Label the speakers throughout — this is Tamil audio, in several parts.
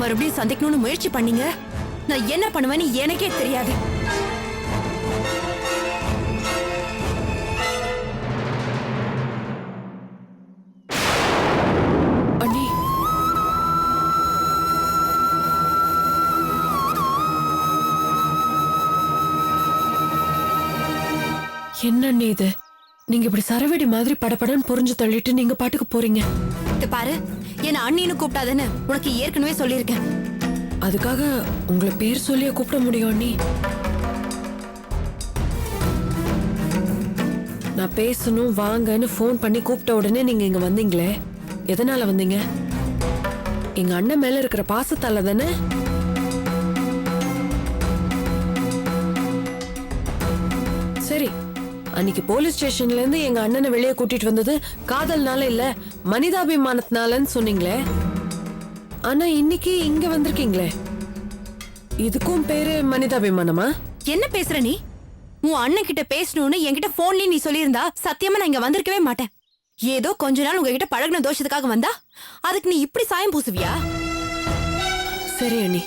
Speaker 1: மறுபடியும் சந்திக்கணும்னு முயற்சி பண்ணீங்க, நான் என்ன பண்ணுவேன்னு எனக்கே தெரியாது. அண்ணி, என்ன அண்ணி இது? நீங்க இப்படி சரவெடி மாதிரி படபடன்னு புரிஞ்சு தள்ளிட்டு நீங்க பாட்டுக்கு போறீங்க. பாரு, என்ன அண்ணின்னு கூப்பிட்டாதுன்னு உனக்கு ஏற்கனவே சொல்லியிருக்கேன். அதுக்காக உங்களை பேர் சொல்லிய கூப்பிட முடியும் அண்ணி? நான் பேசணும் வாங்கன்னு போன் பண்ணி கூப்பிட்ட உடனே நீங்க இங்க வந்தீங்களே, எதனால வந்தீங்க? எங்க அண்ணன் மேல இருக்கிற பாசத்தால தானே? சரி, அன்னைக்கு போலீஸ் ஸ்டேஷன்ல இருந்து எங்க அண்ணனை வெளியே கூட்டிட்டு வந்தது காதல்னால இல்ல மனிதாபிமானத்தினாலன்னு சொன்னீங்களே. ஆனா இன்னைக்கு இங்க வந்திருக்கீங்களே, இதுக்கும் பேரு மனிதாபிமானமா? என்ன பேசுற நீ? உன் அண்ணன் கிட்ட பேசணும்னு என்கிட்ட போன்லயே நீ சொல்லியிருந்தா சத்தியமா நான் இங்க வந்திருக்கவே மாட்டேன். ஏதோ கொஞ்ச நாள் உங்ககிட்ட பழகின தோஷத்துக்காக வந்தா அதுக்கு நீ இப்படி சாயம் பூசுவியா? சரி அண்ணி,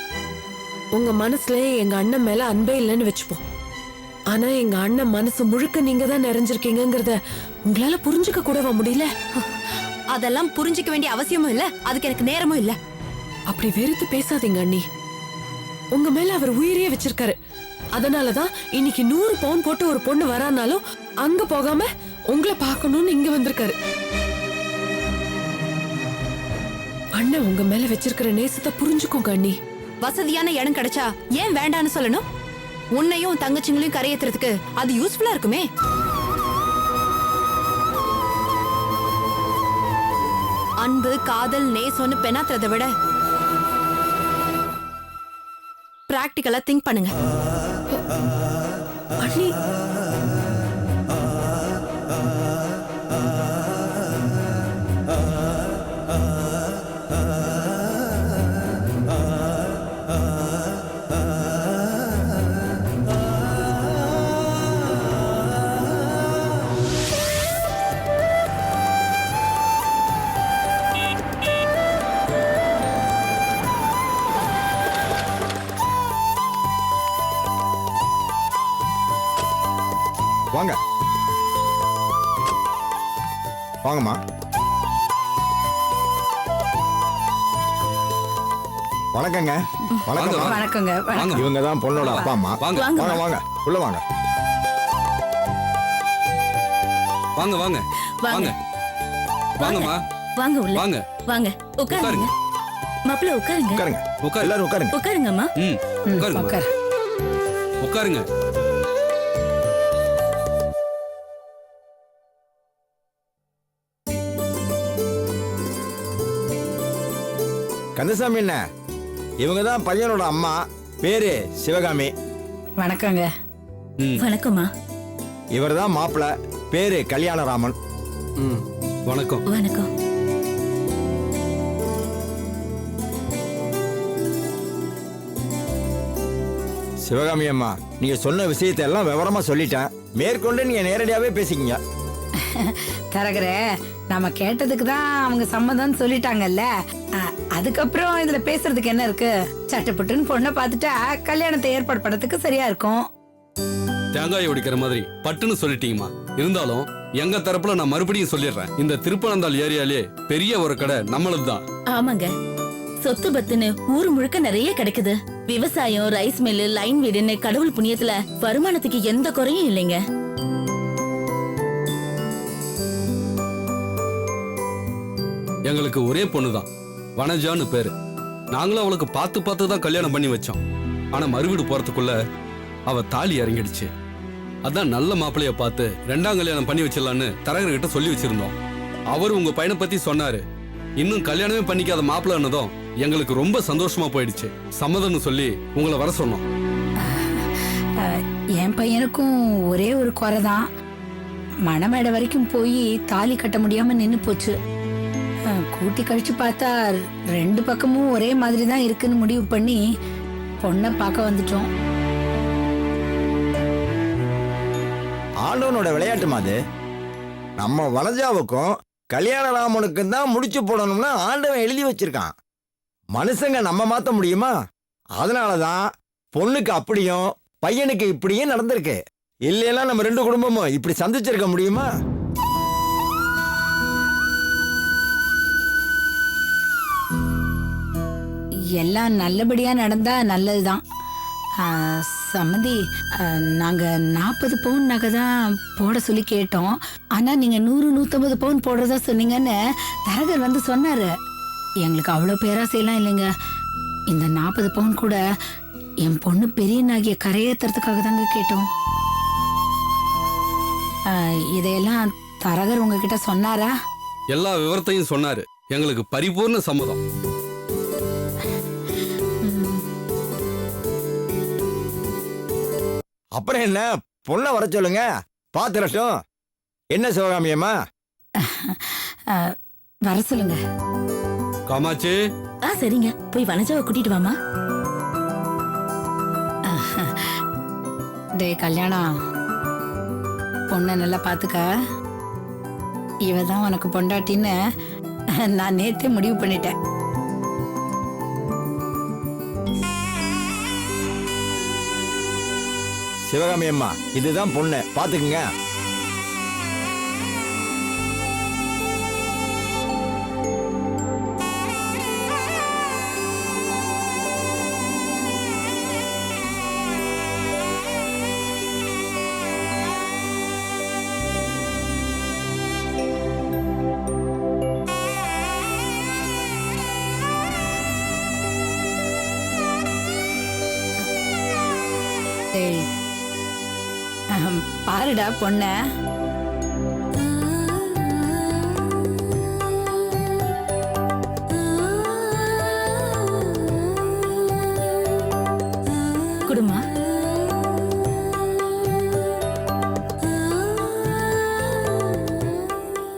Speaker 1: உங்க மனசுல எங்க அண்ணன் மேல அன்பே இல்லைன்னு வச்சுப்போம். ஆனா எங்க அண்ணன் மனசு முழுக்க நீங்க தான் நிறைஞ்சிருக்கீங்கறத உங்களால புரிஞ்சுக்க கூடவா முடியல? அதெல்லாம் புரிஞ்சுக்க வேண்டிய அவசியமும் இல்ல, அதுக்கு எனக்கு நேரமும் இல்ல. அப்படி வெறுத்து பேசாதீங்க அண்ணி. உங்க மேல அவர் உயிரையே வச்சிருக்காரு. அதனாலதான் இன்னைக்கு 100 பவுன் போட்டு ஒரு பொண்ணு வரானாலும் அங்க போகாம உங்களை பார்க்கணும்னு இங்க வந்திருக்காரு. அண்ணன் உங்க மேல வச்சிருக்கிற நேசத்தை புரிஞ்சுக்கோங்க அண்ணி. வசதியான இடம் கிடைச்சா ஏன் வேண்டான்னு சொல்லணும்? உன்னையும் தங்கச்சிங்களையும் கரையேத்துறதுக்கு அது யூஸ்ஃபுல்லா இருக்குமே. அன்பு, காதல், நேசம்னு பெணாத்துறதை விட பிராக்டிகலா திங்க் பண்ணுங்க அண்ணி.
Speaker 2: வாங்க வாங்கம்மா. வணக்கங்க.
Speaker 3: வணக்கங்க.
Speaker 2: இவங்க தான் பொண்ணோட அப்பா அம்மா. வாங்க வாங்க உள்ள வாங்க.
Speaker 4: வாங்க வாங்க வாங்க வாங்கம்மா.
Speaker 3: வாங்க உள்ள
Speaker 4: வாங்க
Speaker 3: வாங்க. உட்காருங்க மாப்பிள்ள. உட்காருங்க
Speaker 2: உட்காருங்க.
Speaker 4: உட்காரு.
Speaker 2: எல்லாரும் உட்காருங்க.
Speaker 3: உட்காருங்கம்மா.
Speaker 4: உட்காருங்க உட்காருங்க.
Speaker 2: கந்தசாமி என்ன, இவங்க தான் பையனோட அம்மா, பேரு சிவகாமி.
Speaker 3: வணக்கங்க. வணக்கம்மா.
Speaker 2: இவர் தான் மாப்பிள்ள, பேரு கல்யாணராமன்.
Speaker 4: வணக்கம்.
Speaker 3: வணக்கம்.
Speaker 2: சிவகாமி அம்மா, நீங்க சொன்ன விஷயத்தை எல்லாம் விவரமா சொல்லிட்டேன். மேற்கொண்டு நீங்க நேரடியாவே பேசிக்கிங்க.
Speaker 5: தரகரே, நம்ம கேட்டதுக்கு தான் அவங்க சம்மதம் சொல்லிட்டாங்கல்ல. அதுக்கப்புறம் இதுல பேசுறதுக்கு என்ன இருக்கு? சட்டப்பட்டுன்னு பொண்ணை பார்த்துட்டா கல்யாணத்தை ஏற்பாடு பண்ணதுக்கு சரியா இருக்கும்.
Speaker 4: தேங்காய் உடைக்கிற மாதிரி பட்டுன்னு சொல்லிட்டீங்கம்மா. இருந்தாலும் எங்க தரப்புல நான் மறுபடியும் சொல்லிடுறேன். இந்த திருப்பனந்தாள் ஏரியாலே பெரிய ஒரு கடை நம்மளது தான்.
Speaker 3: ஆமாங்க. சொத்து பத்துன்னு ஊர் முழுக்க நிறைய கிடைக்குது. விவசாயம், ரைஸ் மில்லு, லைன் வீடுன்னு கடவுள் புண்ணியத்துல வருமானத்துக்கு எந்த குறையும் இல்லைங்க.
Speaker 4: எங்களுக்கு ஒரே பொண்ணு தான், வனஜான்னு பேரு. நாங்களும் அவளுக்கு பார்த்து பார்த்து தான் கல்யாணம் பண்ணி வச்சோம். ஆனா மறுவீடு போறதுக்குள்ள அவ தாலி இறங்கிடுச்சு. அதான் நல்ல மாப்பிள்ளைய பார்த்து 2ஆம் கல்யாணம் பண்ணி வச்சிடலான்னு தரகர்கிட்ட சொல்லி வச்சிருந்தோம். அவர் உங்க பையனை பத்தி சொன்னாரு. இன்னும் கல்யாணமே பண்ணிக்காத மாப்பிள்ளன்னதும் எங்களுக்கு ரொம்ப சந்தோஷமா போயிடுச்சு. சம்மதம்னு சொல்லி உங்களை வர சொன்னோம்.
Speaker 5: என் பையனுக்கும் ஒரே ஒரு குறை தான். மணமேடை வரைக்கும் போய் தாலி கட்ட முடியாம நின்னு போச்சு. கூட்டி கழிச்சு பார்த்தா 2 பக்கமும் ஒரே மாதிரி தான் இருக்குன்னு முடிவு பண்ணி பொண்ணை பார்க்க வந்துட்டோம்.
Speaker 2: ஆண்டவனோட விளையாட்டுமா அது. நம்ம வனஜாவுக்கும் கல்யாண ராமனுக்கும் தான் முடிச்சு போடணும்னு ஆண்டவன் எழுதி வச்சிருக்கான். மனுஷங்க நம்ம மாத்த முடியுமா? அதனாலதான் பொண்ணுக்கு அப்படியும் பையனுக்கு இப்படியும் நடந்திருக்கு. இல்லைன்னா நம்ம 2 குடும்பமும் இப்படி சந்திச்சிருக்க முடியுமா?
Speaker 5: எல்லாம் நல்லபடியா நடந்தா நல்லதுதான். சம்மந்தி, நாங்க 40 பவுன் நகை தான் போட சொல்லி கேட்டோம். ஆனா நீங்க 100-150 பவுன் போடுறதா சொன்னீங்கன்னு தரகர் வந்து சொன்னாரு. எங்களுக்கு அவ்வளவு பேராசையெல்லாம் இல்லைங்க. இந்த 40 பவுன் கூட என் பொண்ணு பெரிய நாகிய கரையேத்துறதுக்காக தாங்க கேட்டோம். இதையெல்லாம் தரகர் உங்ககிட்ட சொன்னாரா?
Speaker 4: எல்லா விவரத்தையும் சொன்னாரு. எங்களுக்கு பரிபூர்ண சம்மதம்.
Speaker 2: அப்புறம் என்ன, பொண்ணை வர சொல்லுங்க, பாத்துரட்டும். என்ன சிவகாமியம்மா?
Speaker 5: வர சொல்லுங்க.
Speaker 4: காமாட்சி.
Speaker 3: சரிங்க, போய் வனஜாவை கூட்டிட்டு வாமா.
Speaker 5: டே கல்யாணம், பொண்ணை நல்லா பாத்துக்க. இவதான் உனக்கு பொண்டாட்டின்னு நான் நேத்தே முடிவு பண்ணிட்டேன்.
Speaker 2: சிவகாமியம்மா, இதுதான் பொண்ணு, பாத்துக்குங்க.
Speaker 5: டேய், பாருடா பொண்ண.
Speaker 3: குடுமா.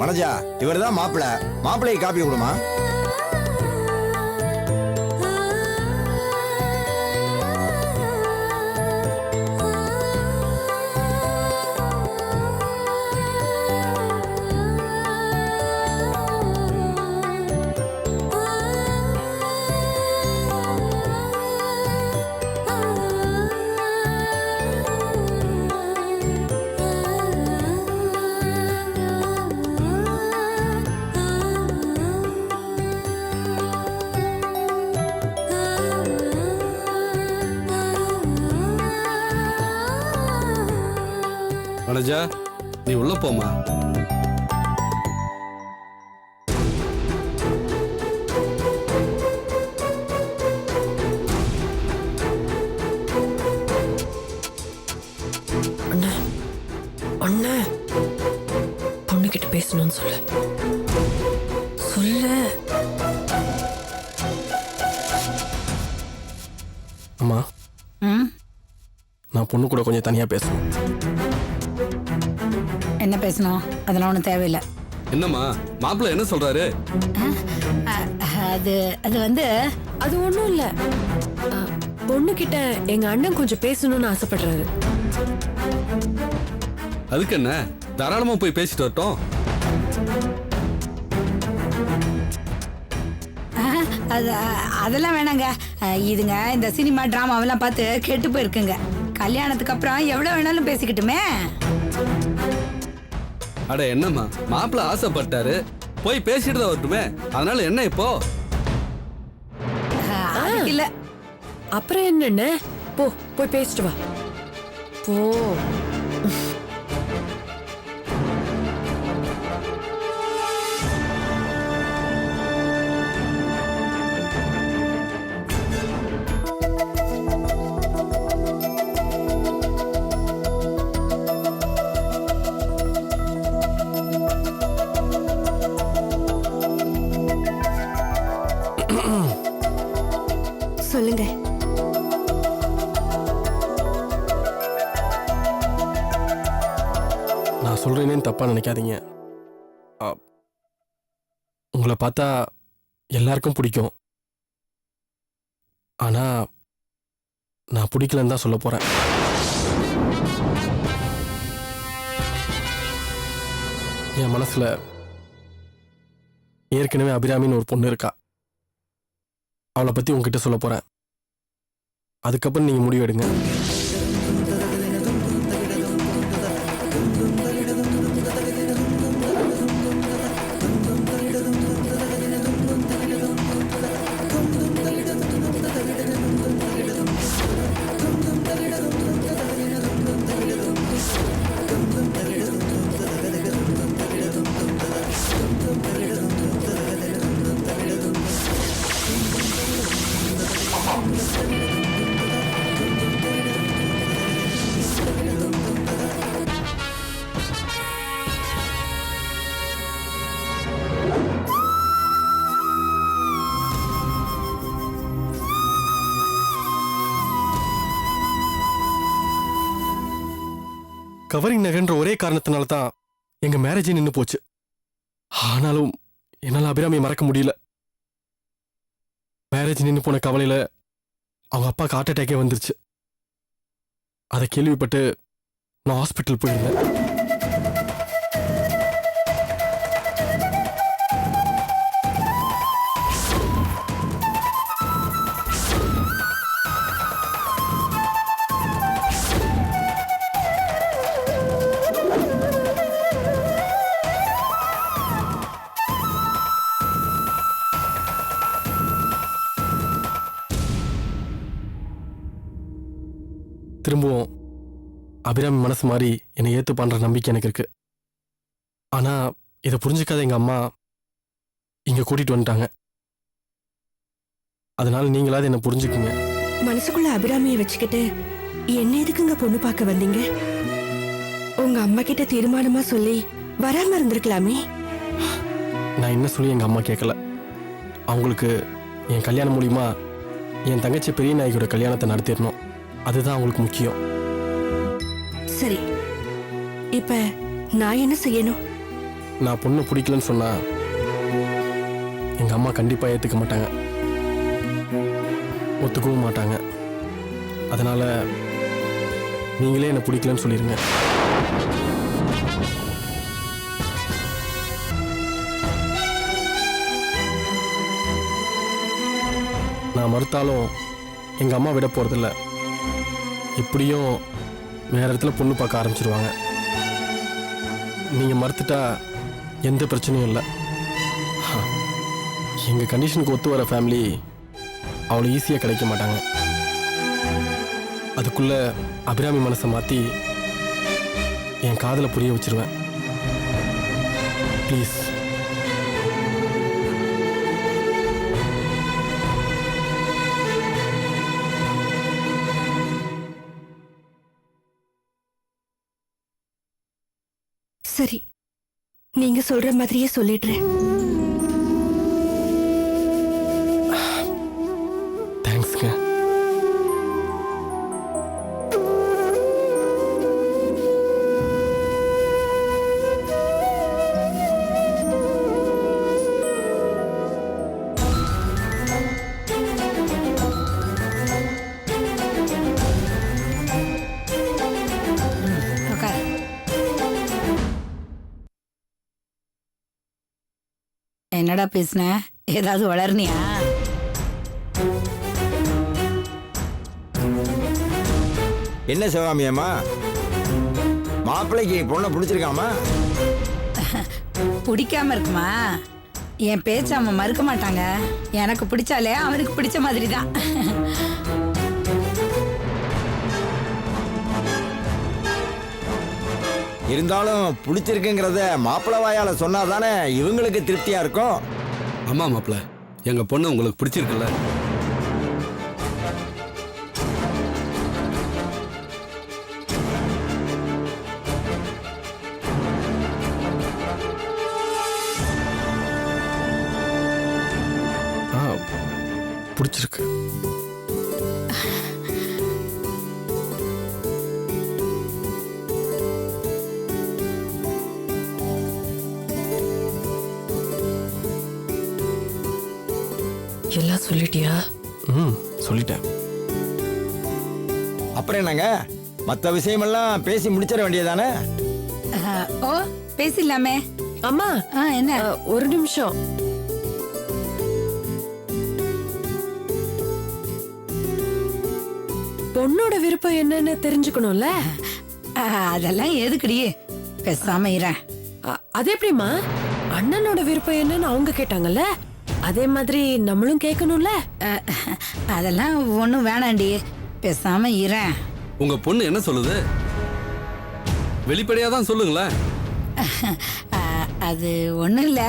Speaker 2: வனஜா, இவர்தான் மாப்பிள்ளை. மாப்பிள்ளையை காப்பி கொடுமா.
Speaker 4: வனஜா, நீ உள்ள போமா.
Speaker 1: அண்ணா, அண்ணா, பொண்ணுகிட்ட பேசணும்னு சொல்லு. சொல்லு.
Speaker 6: அம்மா,
Speaker 5: ம்,
Speaker 6: நான் பொண்ணு கூட கொஞ்சம் தனியா பேசணும்.
Speaker 5: என்ன பேசணும்? அதெல்லாம் ஒன்றும் தேவையில்லை.
Speaker 4: என்னம்மா, மாப்பிள்ளை என்ன சொல்றாரு?
Speaker 5: அது அது வந்து
Speaker 1: அது ஒண்ணும் இல்ல. பொண்ணுகிட்ட எங்க அண்ணன் கொஞ்சம் பேசணும்னு ஆசைப்படுறாரு.
Speaker 4: அதுக்கு என்ன, தாராளமா போய் பேசிட்டு வரட்டும்.
Speaker 5: அதெல்லாம் வேணாங்க. இதுங்க இந்த சினிமா டிராமாவெல்லாம் பார்த்து கெட்டு போயிருக்குங்க. கல்யாணத்துக்கு அப்புறம் எவ்வளவு வேணாலும் பேசிக்கிட்டுமே.
Speaker 4: அட என்னம்மா, மாப்பிள்ளை ஆசைப்பட்டாரு, போய் பேசிட்டு தான் வரட்டுமே. அதனால என்ன இப்போ?
Speaker 5: இல்ல,
Speaker 1: அப்புறம் என்னன்னு போ, போய் பேசிட்டு வா. போ.
Speaker 6: எதுவும் தப்பாக நினைக்காதீங்க. ஆ, உங்களை பார்த்தா எல்லாருக்கும் பிடிக்கும். ஆனால் நான் பிடிக்கலன்னு தான் சொல்ல போகிறேன். என் மனசில் ஏற்கனவே அபிராமின்னு ஒரு பொண்ணு இருக்கா. அவளை பற்றி உங்ககிட்ட சொல்ல போகிறேன். அதுக்கப்புறம் நீங்கள் முடிவெடுங்க. கவரிங் நகைன்ற ஒரே காரணத்தினால தான் எங்க மேரேஜே நின்று போச்சு. ஆனாலும் என்னால் அபிராமியை மறக்க முடியல. மேரேஜ் நின்று போன கவலையில அவங்க அப்பாவுக்கு ஹார்ட் அட்டாக்கே வந்துருச்சு. அதை கேள்விப்பட்டு நான் ஹாஸ்பிட்டல் போயிருந்தேன். திரும்பவும் அபிராமி மனசு மாதிரி என்னை ஏத்து பண்ற நம்பிக்கை எனக்கு இருக்கு. ஆனா இதை புரிஞ்சுக்காத எங்க அம்மா இங்க கூட்டிட்டு வந்துட்டாங்க. அதனால நீங்களாவது என்ன புரிஞ்சுக்குங்க.
Speaker 7: மனசுக்குள்ள அபிராமியை வச்சுக்கிட்டு என்ன எதுக்குங்க பொண்ணு பார்க்க வந்தீங்க? உங்க அம்மா கிட்ட தீர்மானமா சொல்லி வராம இருந்திருக்கலாமே.
Speaker 6: நான் என்ன சொல்லி எங்க அம்மா கேட்கல. அவங்களுக்கு என் கல்யாணம் மூலியமா என் தங்கச்சி பெரிய நாயகியோட கல்யாணத்தை நடத்திடணும். அதுதான் அவங்களுக்கு முக்கியம்.
Speaker 7: சரி, இப்ப நான் என்ன செய்யணும்?
Speaker 6: நான் பொண்ணு பிடிக்கலன்னு சொன்னா எங்க அம்மா கண்டிப்பா ஏத்துக்க மாட்டாங்க, ஒத்துக்கவும் மாட்டாங்க. அதனால நீங்களே என்ன பிடிக்கலன்னு சொல்லிருங்க. நான் மறுத்தாலும் எங்க அம்மா விட போறதில்ல. இப்படியும் வேற இடத்துல பொண்ணு பார்க்க ஆரம்பிச்சிருவாங்க. நீங்க மறுத்துட்டா எந்த பிரச்சனையும் இல்லை. எங்க கண்டிஷனுக்கு ஒத்து வர ஃபேமிலி அவ்வளோ ஈஸியாக கிடைக்க மாட்டாங்க. அதுக்குள்ள அபிராமி மனசை மாற்றி என் காதலை புரிய வச்சிருவேன். ப்ளீஸ்.
Speaker 7: சரி, நீங்க சொல்ற மாதிரியே சொல்லிடுறேன்.
Speaker 6: தேங்க்ஸ்ங்க.
Speaker 5: என்னடா பேசுன? ஏதாவது வளர்னியா?
Speaker 2: என்ன சிவகாமி அம்மா, மாப்பிள்ளைக்கு பொண்ணை பிடிச்சிருக்காமா?
Speaker 5: பிடிக்காம இருக்குமா? என் பேச்ச அவன் மறுக்க மாட்டாங்க. எனக்கு பிடிச்சாலே அவனுக்கு பிடிச்ச மாதிரி தான்.
Speaker 2: இருந்தாலும் பிடிச்சிருக்குங்கிறத மாப்பிள்ளை வாயால சொன்னாதானே இவங்களுக்கு திருப்தியா இருக்கும்.
Speaker 4: ஆமா மாப்பிள்ள, எங்க பொண்ணு உங்களுக்கு பிடிச்சிருக்குல்ல?
Speaker 6: பிடிச்சிருக்கு.
Speaker 1: எல்லாம் சொல்லிட்டியா?
Speaker 6: ம் சொல்லிட்டேன்.
Speaker 2: அப்புறம் என்னங்க, மற்ற விஷயமெல்லாம் பேசி முடிச்சிட வேண்டியதானே?
Speaker 5: ஓ பேசிடலாமே.
Speaker 1: அம்மா
Speaker 5: என்ன?
Speaker 1: ஒரு நிமிஷம். பொண்ணோட விருப்பம் என்னன்னு தெரிஞ்சுக்கணும்ல.
Speaker 5: அதெல்லாம் எதுக்குடி, பேசாம இரேன்.
Speaker 1: அது எப்படிமா? அண்ணனோட விருப்பம் என்னன்னு அவங்க கேட்டாங்கல்ல, அதே மாதிரி நம்மளும் கேட்கணும்ல.
Speaker 5: அதெல்லாம் ஒண்ணும் வேணாண்டி, பேசாம இரேன்.
Speaker 4: உங்க பொண்ணு என்ன சொல்லுது? வெளிப்படையா தான் சொல்லுங்களேன்.
Speaker 5: அது ஒண்ணும் இல்ல,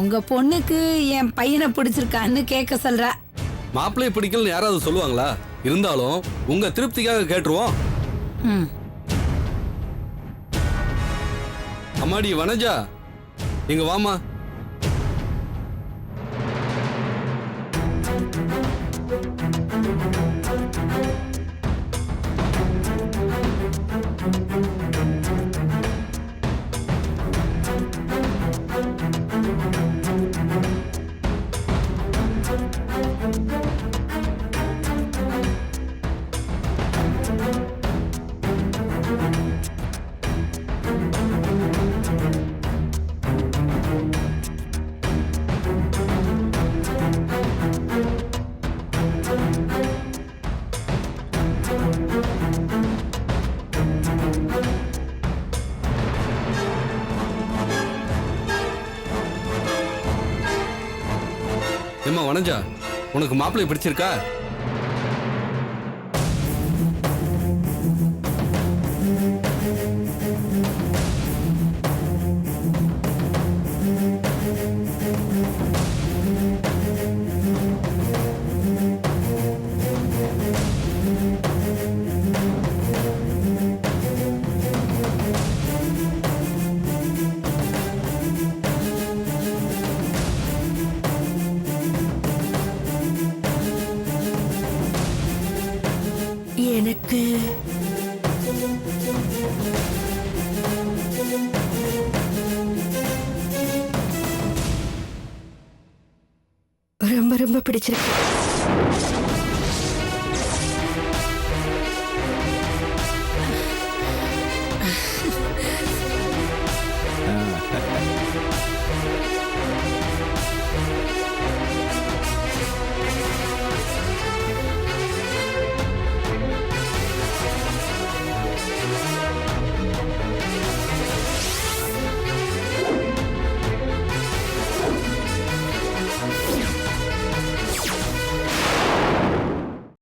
Speaker 5: உங்க பொண்ணுக்கு என் பையனை பிடிச்சிருக்கான்னு கேட்க சொல்றா.
Speaker 4: மாப்பிள்ளைய பிடிக்கலன்னு யாராவது சொல்லுவாங்களா? இருந்தாலும் உங்க திருப்திக்காக கேட்டுருவோம்.
Speaker 5: ம்.
Speaker 4: அம்மாடி வனஜா, இங்க வாமா. ஏம்மா வனஜா, உனக்கு மாப்பிள்ளைய பிடிச்சிருக்கா?
Speaker 7: எனக்கு ரொம்ப ரொம்ப பிடிச்சிருக்கு.